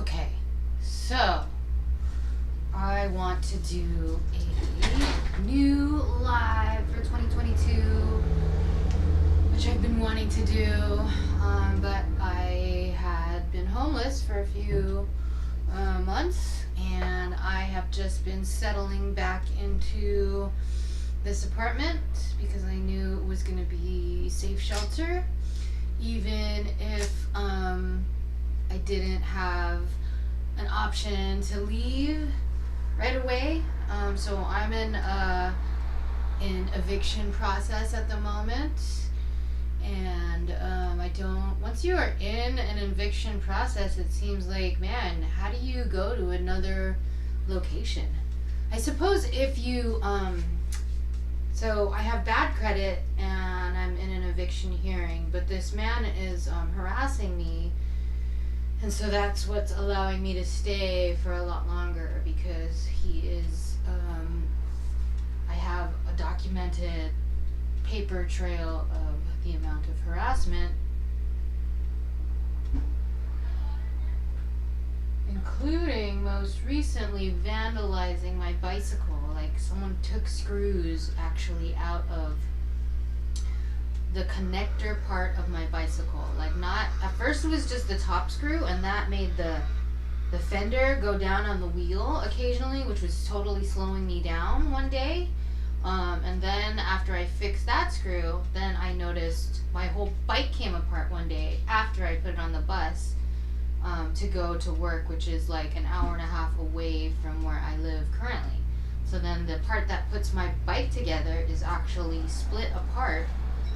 Okay, so I want to do a new live for 2022, which I've been wanting to do, but I had been homeless for a few months, and I have just been settling back into this apartment because I knew it was going to be safe shelter, even if I didn't have an option to leave right away. So I'm in an eviction process at the moment, and I don't. Once you are in an eviction process, it seems like, man, how do you go to another location? I suppose if you so I have bad credit and I'm in an eviction hearing, but this man is harassing me. And so that's what's allowing me to stay for a lot longer, because he is, I have a documented paper trail of the amount of harassment, including most recently vandalizing my bicycle. Like, someone took screws actually out of the connector part of my bicycle. Like, not at first, it was just the top screw, and that made the fender go down on the wheel occasionally, which was totally slowing me down one day. And then after I fixed that screw, then I noticed my whole bike came apart one day after I put it on the bus to go to work, which is like an hour and a half away from where I live currently. So then the part that puts my bike together is actually split apart.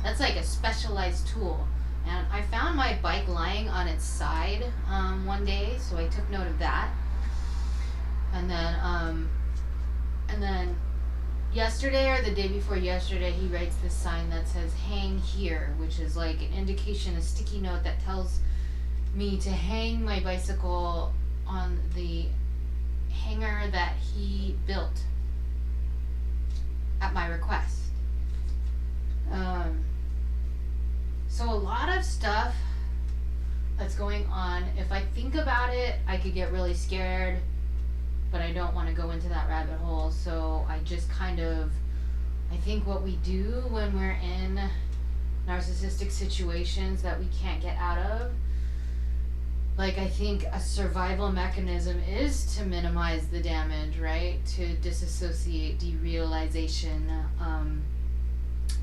That's like a specialized tool. And I found my bike lying on its side one day, so I took note of that. And then yesterday, or the day before yesterday, he writes this sign that says "hang here," which is like an indication, a sticky note that tells me to hang my bicycle on the hanger that he built at my request. So a lot of stuff that's going on. If I think about it, I could get really scared, but I don't want to go into that rabbit hole. So I just kind of, I think what we do when we're in narcissistic situations that we can't get out of, like, I think a survival mechanism is to minimize the damage, right? To disassociate, derealization,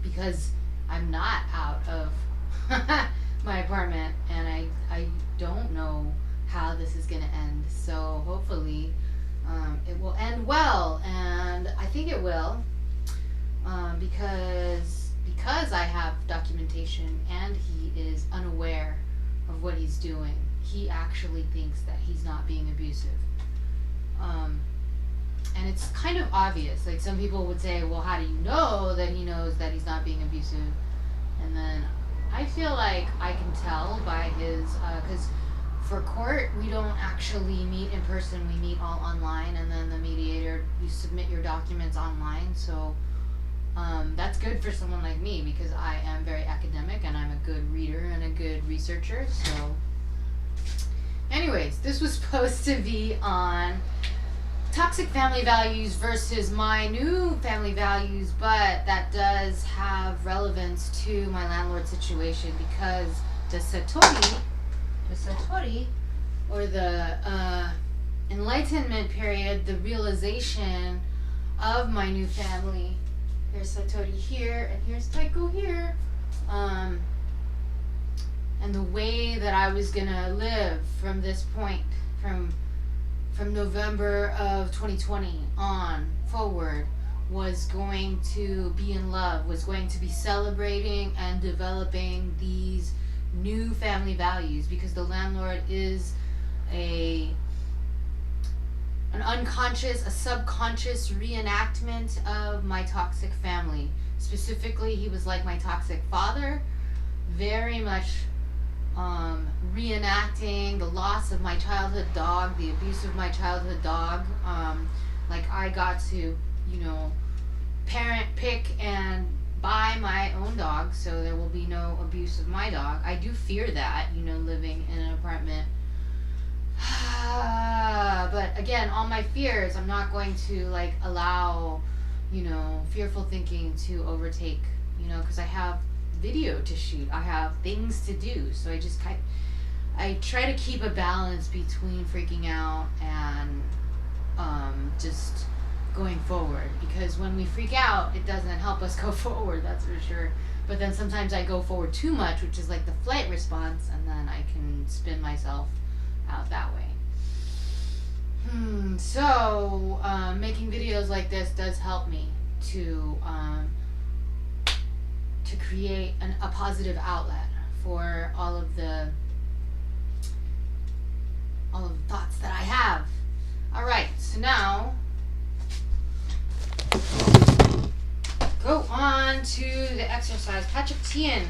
because I'm not out of my apartment, and I don't know how this is going to end. So hopefully it will end well, and I think it will, because I have documentation and he is unaware of what he's doing. He actually thinks that he's not being abusive. And it's kind of obvious. Like, some people would say, well, how do you know that he knows that he's not being abusive? And then I feel like I can tell by his, because for court, we don't actually meet in person. We meet all online, and then the mediator, you submit your documents online. So that's good for someone like me, because I am very academic and I'm a good reader and a good researcher. So anyways, this was supposed to be on toxic family values versus my new family values, but that does have relevance to my landlord situation, because the Satori, or the enlightenment period, the realization of my new family. Here's Satori here, and here's Taiko here. And the way that I was gonna live from this point, from November of 2020 on forward, was going to be in love, was going to be celebrating and developing these new family values, because the landlord is an unconscious, a subconscious reenactment of my toxic family. Specifically, he was like my toxic father, very much reenacting the loss of my childhood dog, the abuse of my childhood dog. Like, I got to, parent, pick, and buy my own dog, so there will be no abuse of my dog. I do fear that, living in an apartment But again, all my fears, I'm not going to like allow, fearful thinking to overtake, because I have video to shoot, I have things to do. So I try to keep a balance between freaking out and just going forward, because when we freak out, it doesn't help us go forward, that's for sure. But then sometimes I go forward too much, which is like the flight response, and then I can spin myself out that way. So making videos like this does help me to create a positive outlet for all of the thoughts that I have. All right, so now go on to the exercise. Patrick Teahan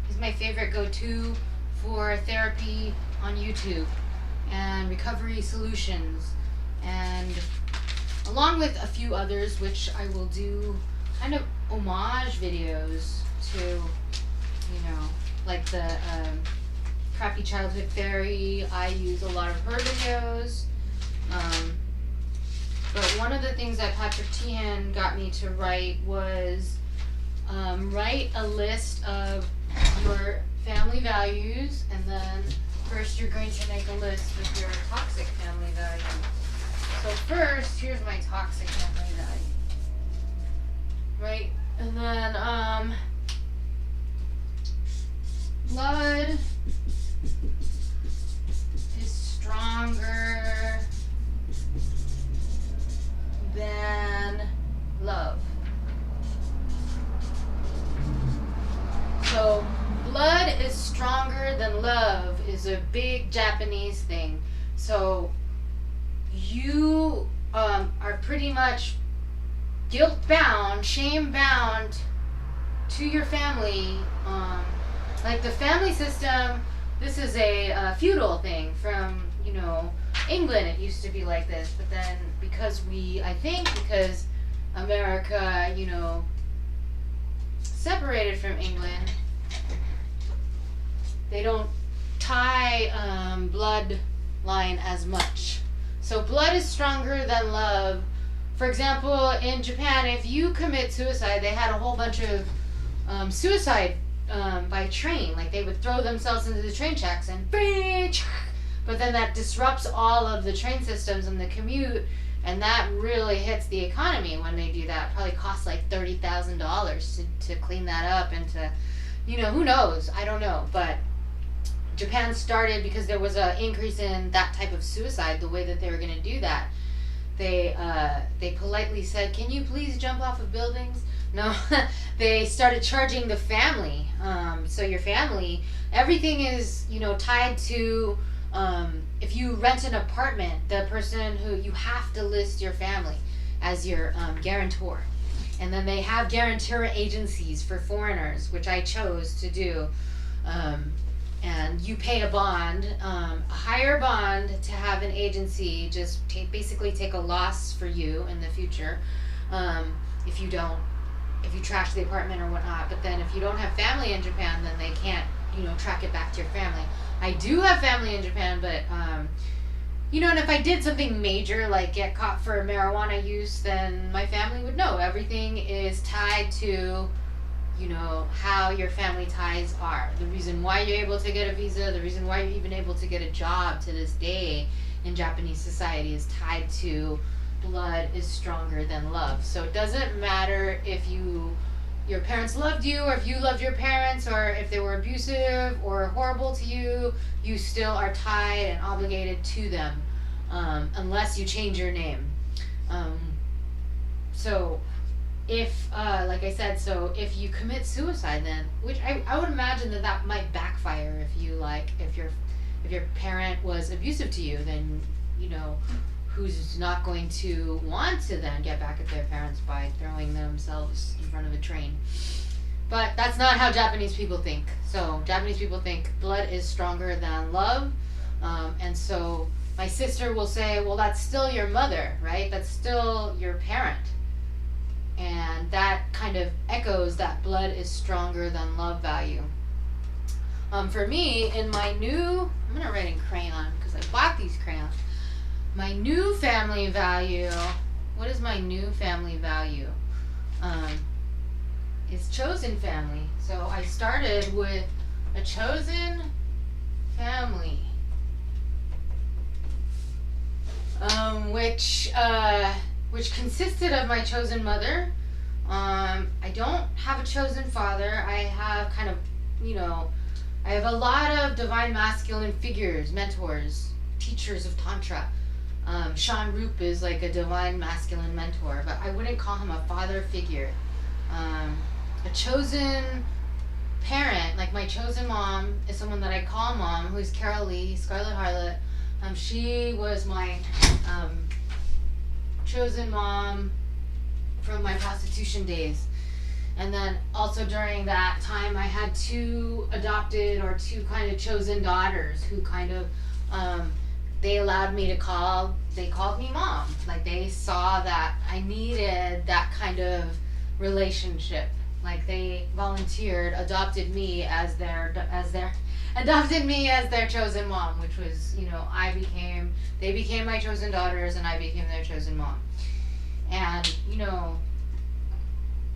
is my favorite go-to for therapy on YouTube and recovery solutions, and along with a few others, which I will do kind of homage videos to, like the Crappy Childhood Fairy. I use a lot of her videos. But one of the things that Patrick Teahan got me to write was write a list of your family values, and then first you're going to make a list with your toxic family values. So first, here's my toxic family value. Right? And then blood is stronger than love. So blood is stronger than love is a big Japanese thing. So you are pretty much guilt-bound, shame-bound to your family. Like the family system, this is a feudal thing from, England. It used to be like this, but then because America, separated from England, they don't tie bloodline as much. So blood is stronger than love. For example, in Japan, if you commit suicide, they had a whole bunch of suicide by train. Like they would throw themselves into the train tracks and but then that disrupts all of the train systems and the commute, and that really hits the economy when they do that. It probably costs like $30,000 to clean that up, and to, who knows? I don't know. But Japan started because there was an increase in that type of suicide. The way that they were going to do that, they politely said, "Can you please jump off of buildings?" No, they started charging the family. So your family, everything is, tied to, if you rent an apartment, the person who, you have to list your family as your guarantor. And then they have guarantor agencies for foreigners, which I chose to do. And you pay a bond, a higher bond to have an agency just basically take a loss for you in the future, if you trash the apartment or whatnot. But then if you don't have family in Japan, then they can't, track it back to your family. I do have family in Japan, but, and if I did something major, like get caught for marijuana use, then my family would know. Everything is tied to, how your family ties are. The reason why you're able to get a visa, the reason why you're even able to get a job to this day in Japanese society is tied to blood is stronger than love. So it doesn't matter if your parents loved you, or if you loved your parents, or if they were abusive or horrible to you, you still are tied and obligated to them, unless you change your name. So if, like I said, so if you commit suicide, then, which I would imagine that might backfire if your parent was abusive to you, then, who's not going to want to then get back at their parents by throwing themselves in front of a train. But that's not how Japanese people think. So Japanese people think blood is stronger than love. And so my sister will say, well, that's still your mother, right? That's still your parent. And that kind of echoes that blood is stronger than love value. For me, in my new, I'm going to write in crayon because I bought these crayons. my new family value, what is my new family value? Is chosen family. So I started with a chosen family, which consisted of my chosen mother. I don't have a chosen father. I have kind of, I have a lot of divine masculine figures, mentors, teachers of Tantra. Sean Roop is like a divine masculine mentor, but I wouldn't call him a father figure. A chosen parent, like my chosen mom, is someone that I call mom, who's Carol Lee, Scarlet Harlot. She was my chosen mom from my prostitution days. And then also during that time, I had two adopted or two kind of chosen daughters who kind of, they allowed me to they called me mom. Like they saw that I needed that kind of relationship. Like they volunteered, adopted me as their chosen mom, which was, they became my chosen daughters and I became their chosen mom. And,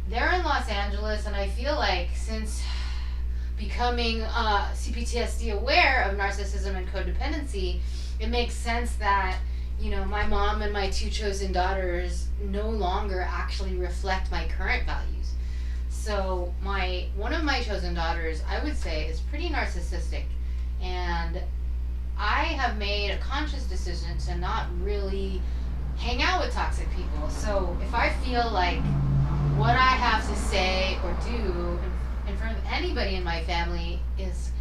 they're in Los Angeles, and I feel like since becoming CPTSD aware of narcissism and codependency, it makes sense that, my mom and my two chosen daughters no longer actually reflect my current values. So one of my chosen daughters, I would say, is pretty narcissistic, and I have made a conscious decision to not really hang out with toxic people. So if I feel like what I have to say or do in front of anybody in my family is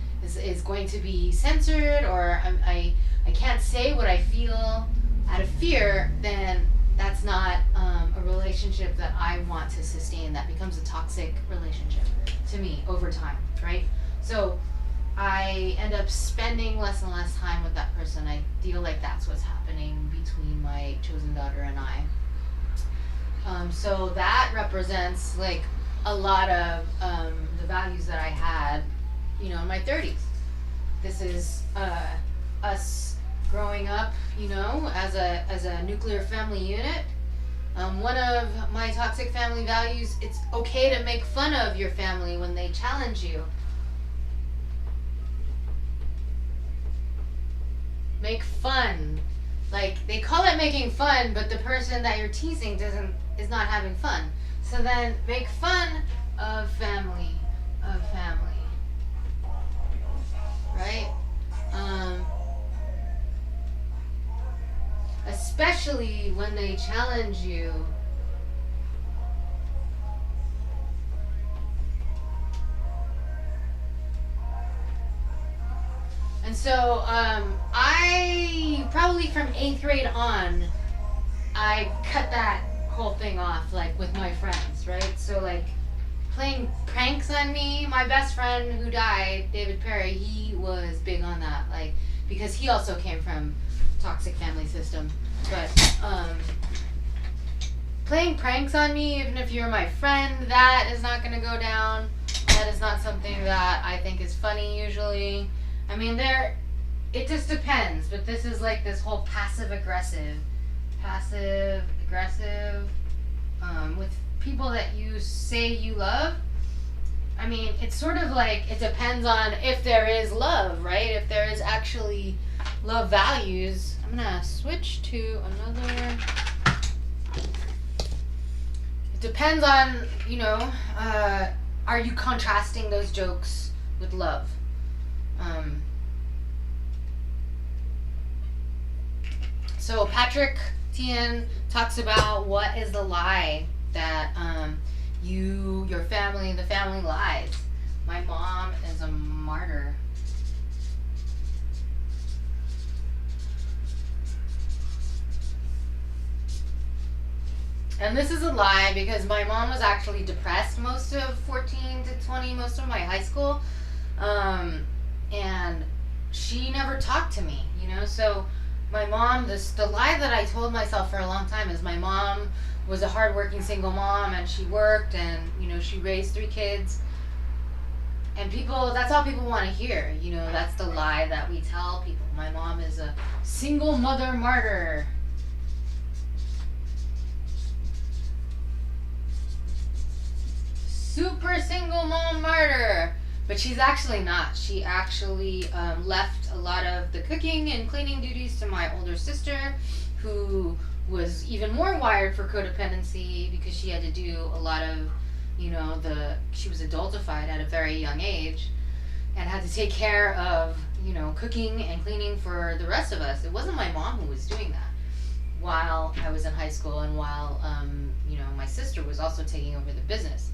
going to be censored, or I can't say what I feel out of fear, then that's not a relationship that I want to sustain. That becomes a toxic relationship to me over time, right? So I end up spending less and less time with that person. I feel like that's what's happening between my chosen daughter and I. So that represents like a lot of the values that I had, in my 30s. This is us growing up, as a nuclear family unit. One of my toxic family values, it's okay to make fun of your family when they challenge you. Make fun. Like, they call it making fun, but the person that you're teasing is not having fun. So then make fun of family. Right? Especially when they challenge you. And so I probably from 8th grade on, I cut that whole thing off, like with my friends, right? So like playing pranks on me. My best friend who died, David Perry, he was big on that, like, because he also came from toxic family system. But playing pranks on me, even if you're my friend, that is not going to go down. That is not something that I think is funny usually. I mean, it just depends, but this is like this whole passive aggressive with people that you say you love. I mean, it's sort of like, it depends on if there is love, right? If there is actually love values. I'm gonna switch to another. It depends on, are you contrasting those jokes with love? So Patrick Teahan talks about what is the lie that your family, the family lies. My mom is a martyr. And this is a lie because my mom was actually depressed most of 14 to 20, most of my high school. And she never talked to me, So my mom, the lie that I told myself for a long time is my mom was a hardworking single mom, and she worked, and, she raised 3 kids. And people, that's all people want to hear. You know, that's the lie that we tell people. My mom is a single mother martyr. Super single mom martyr. But she's actually not. She actually left a lot of the cooking and cleaning duties to my older sister, who was even more wired for codependency because she had to do a lot of, you know, she was adultified at a very young age and had to take care of, you know, cooking and cleaning for the rest of us. It wasn't my mom who was doing that while I was in high school, and while, you know, my sister was also taking over the business,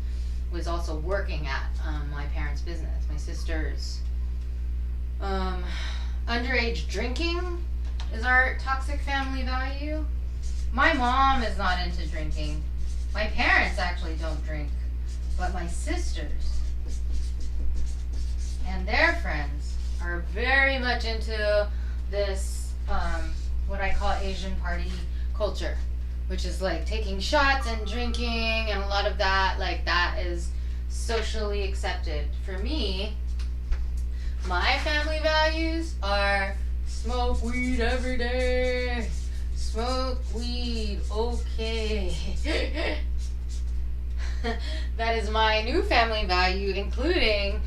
was also working at my parents' business. My sister's underage drinking is our toxic family value. My mom is not into drinking. My parents actually don't drink, but my sisters and their friends are very much into this, what I call Asian party culture, which is like taking shots and drinking and a lot of that, like that is socially accepted. For me, my family values are smoke weed every day. Smoke weed, okay. That is my new family value, including,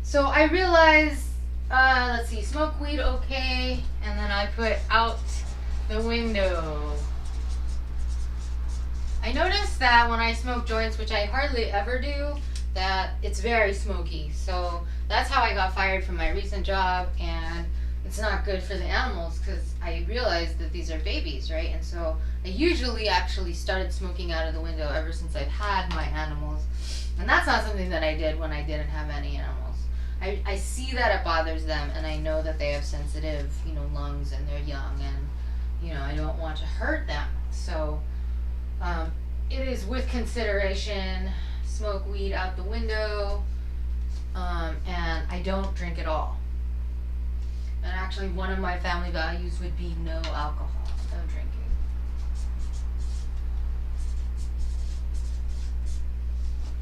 so I realized, let's see, smoke weed, okay, and then I put out the window. I noticed that when I smoke joints, which I hardly ever do, that it's very smoky. So that's how I got fired from my recent job, and it's not good for the animals because I realized that these are babies, right? And so I usually actually started smoking out of the window ever since I've had my animals. And that's not something that I did when I didn't have any animals. I see that it bothers them, and I know that they have sensitive, you know, lungs, and they're young, and, you know, I don't want to hurt them. So it is with consideration, smoke weed out the window, and I don't drink at all. And actually one of my family values would be no alcohol, no drinking.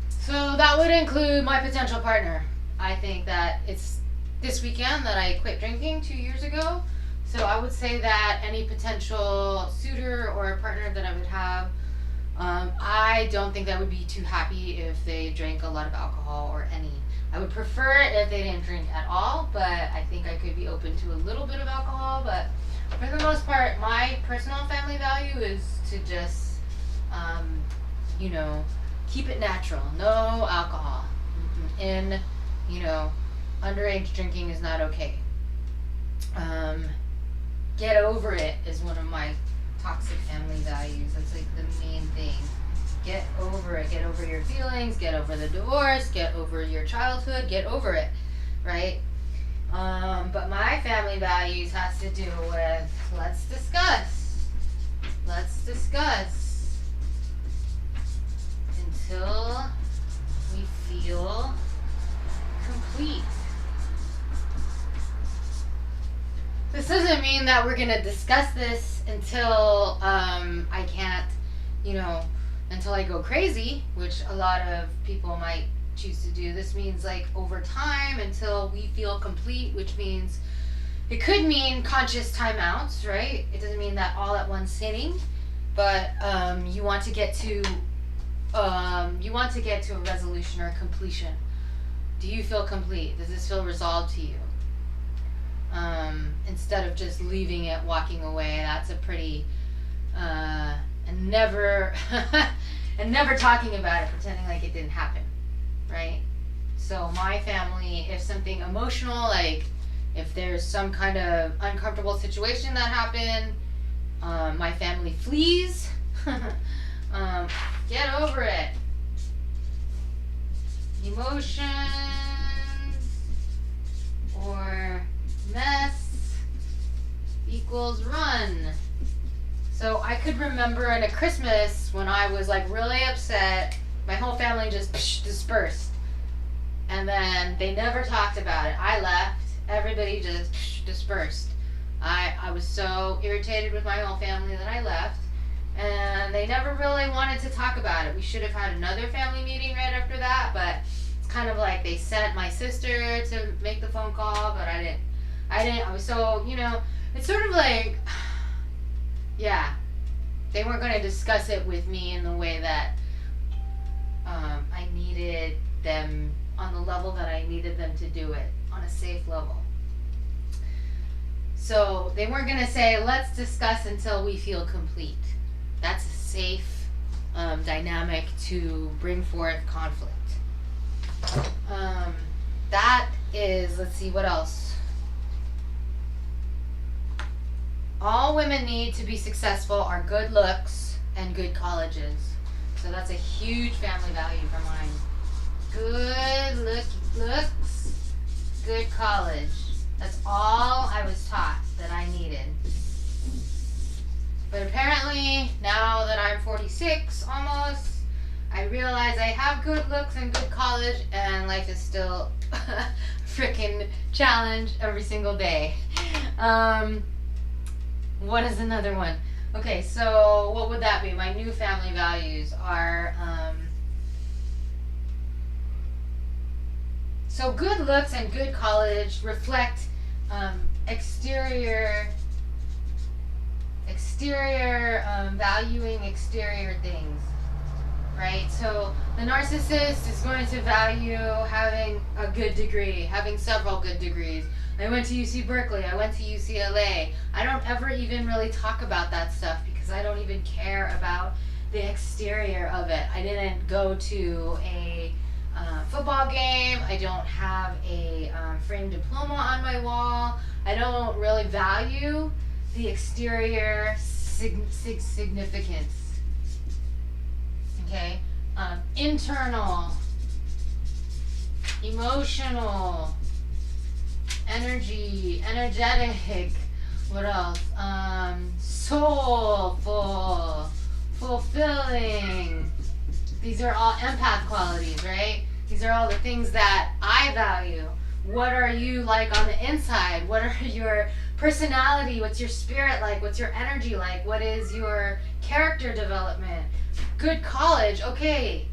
So that would include my potential partner. I think that it's this weekend that I quit drinking 2 years ago. So I would say that any potential suitor or a partner that I would have, I don't think that would be too happy if they drank a lot of alcohol or any. I would prefer it if they didn't drink at all, but I think I could be open to a little bit of alcohol. But for the most part, my personal family value is to just, you know, keep it natural. No alcohol. And, you know, underage drinking is not okay. Get over it is one of my toxic family values. That's like the main thing. Get over it. Get over your feelings. Get over the divorce. Get over your childhood. Get over it, right? But my family values has to do with let's discuss. Let's discuss until we feel complete. This doesn't mean that we're gonna discuss this until I can't, you know, until I go crazy, which a lot of people might choose to do. This means like over time until we feel complete, which means it could mean conscious timeouts, right? It doesn't mean that all at one sitting, but you want to get to a resolution or a completion. Do you feel complete? Does this feel resolved to you? Instead of just leaving it, walking away. That's a pretty and never and never talking about it, pretending like it didn't happen, right? So my family, if something emotional, like if there's some kind of uncomfortable situation that happened, my family flees. Get over it. Emotions or mess equals run. So I could remember in a Christmas when I was like really upset, my whole family just dispersed. And then they never talked about it. I left, everybody just dispersed. I was so irritated with my whole family that I left. And they never really wanted to talk about it. We should have had another family meeting right after that, but kind of like they sent my sister to make the phone call, but I didn't. I was so, it's sort of like, yeah, they weren't going to discuss it with me in the way that I needed them, on the level that I needed them to do it, on a safe level. So they weren't going to say, let's discuss until we feel complete. That's a safe dynamic to bring forth conflict. That is, let's see, what else? All women need to be successful are good looks and good colleges. So that's a huge family value for mine. Good looks, good college. That's all I was taught that I needed. But apparently, now that I'm 46 almost, I realize I have good looks and good college, and life is still a freaking challenge every single day. What is another one? Okay, so what would that be? My new family values are, so good looks and good college reflect exterior valuing exterior things, right? So the narcissist is going to value having a good degree, having several good degrees. I went to UC Berkeley, I went to UCLA. I don't ever even really talk about that stuff because I don't even care about the exterior of it. I didn't go to a football game. I don't have a framed diploma on my wall. I don't really value the exterior significance. Okay? Internal, emotional, energetic, what else? Soulful, fulfilling. These are all empath qualities, right? These are all the things that I value. What are you like on the inside? What are your personality? What's your spirit like? What's your energy like? What is your character development? Good college, okay,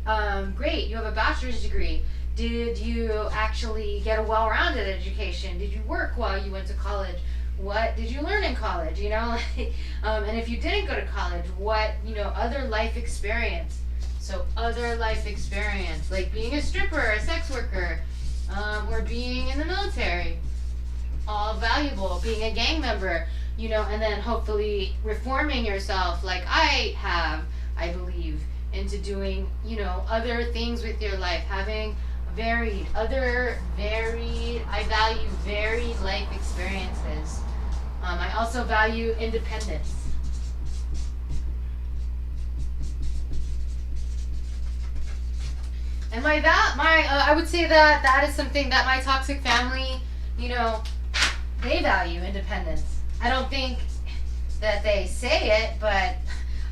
great, you have a bachelor's degree. Did you actually get a well-rounded education? Did you work while you went to college? What did you learn in college? And if you didn't go to college, what, other life experience? So other life experience, like being a stripper, a sex worker, or being in the military, all valuable. Being a gang member, and then hopefully reforming yourself like I have, I believe, into doing, other things with your life, having I value varied life experiences. I also value independence. And I would say that is something that my toxic family, they value independence. I don't think that they say it, but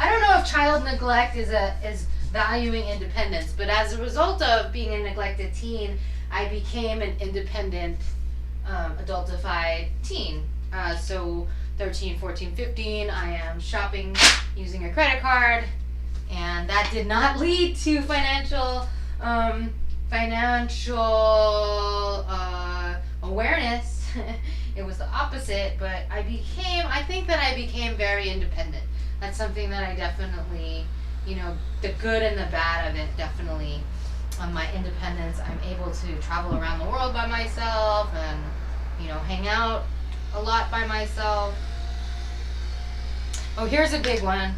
I don't know if child neglect is valuing independence. But as a result of being a neglected teen, I became an independent, adultified teen. So 13, 14, 15, I am shopping using a credit card, and that did not lead to financial awareness. It was the opposite, but I think that I became very independent. That's something that I definitely, the good and the bad of it, definitely. My independence, I'm able to travel around the world by myself and, hang out a lot by myself. Oh, here's a big one.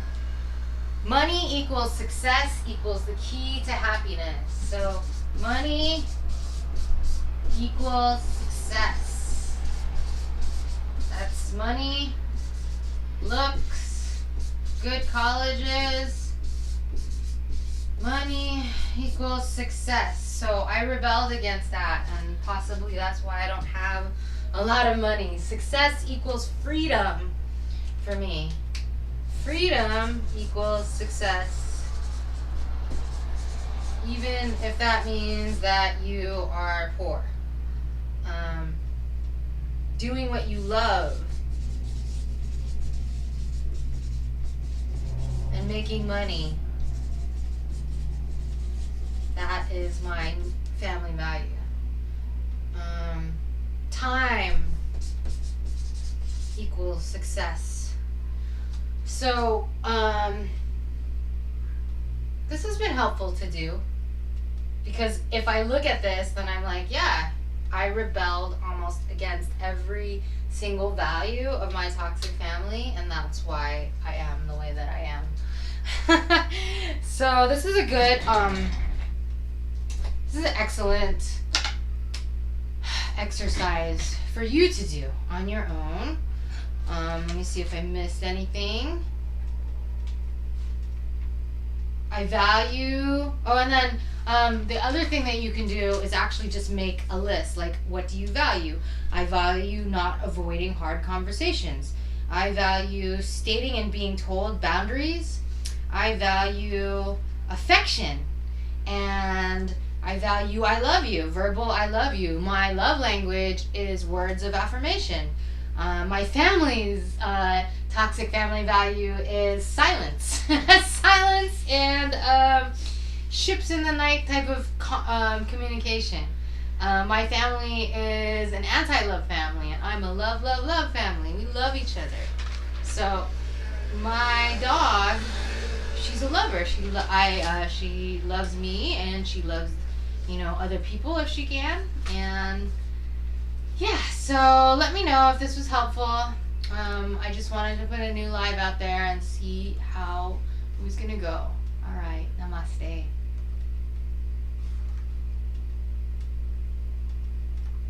Money equals success equals the key to happiness. So money equals success. That's money, looks, good colleges. Money equals success. So I rebelled against that, and possibly that's why I don't have a lot of money. Success equals freedom for me. Freedom equals success. Even if that means that you are poor. Doing what you love and making money. That that is my family value. Time equals success. So, this has been helpful to do, because if I look at this, then I'm like, yeah, I rebelled almost against every single value of my toxic family, and that's why I am the way that I am. So this is a good, this is an excellent exercise for you to do on your own. Let me see if I missed anything. I value, and then the other thing that you can do is actually just make a list. Like, what do you value? I value not avoiding hard conversations. I value stating and being told boundaries. I value affection. And I value I love you, verbal I love you. My love language is words of affirmation. My family's toxic family value is silence. Silence and ships in the night type of communication. My family is an anti-love family, and I'm a love, love, love family. We love each other. So my dog, she's a lover. She loves me, and she loves, other people if she can. And yeah, so let me know if this was helpful. I just wanted to put a new live out there and see how it was gonna go. All right, namaste.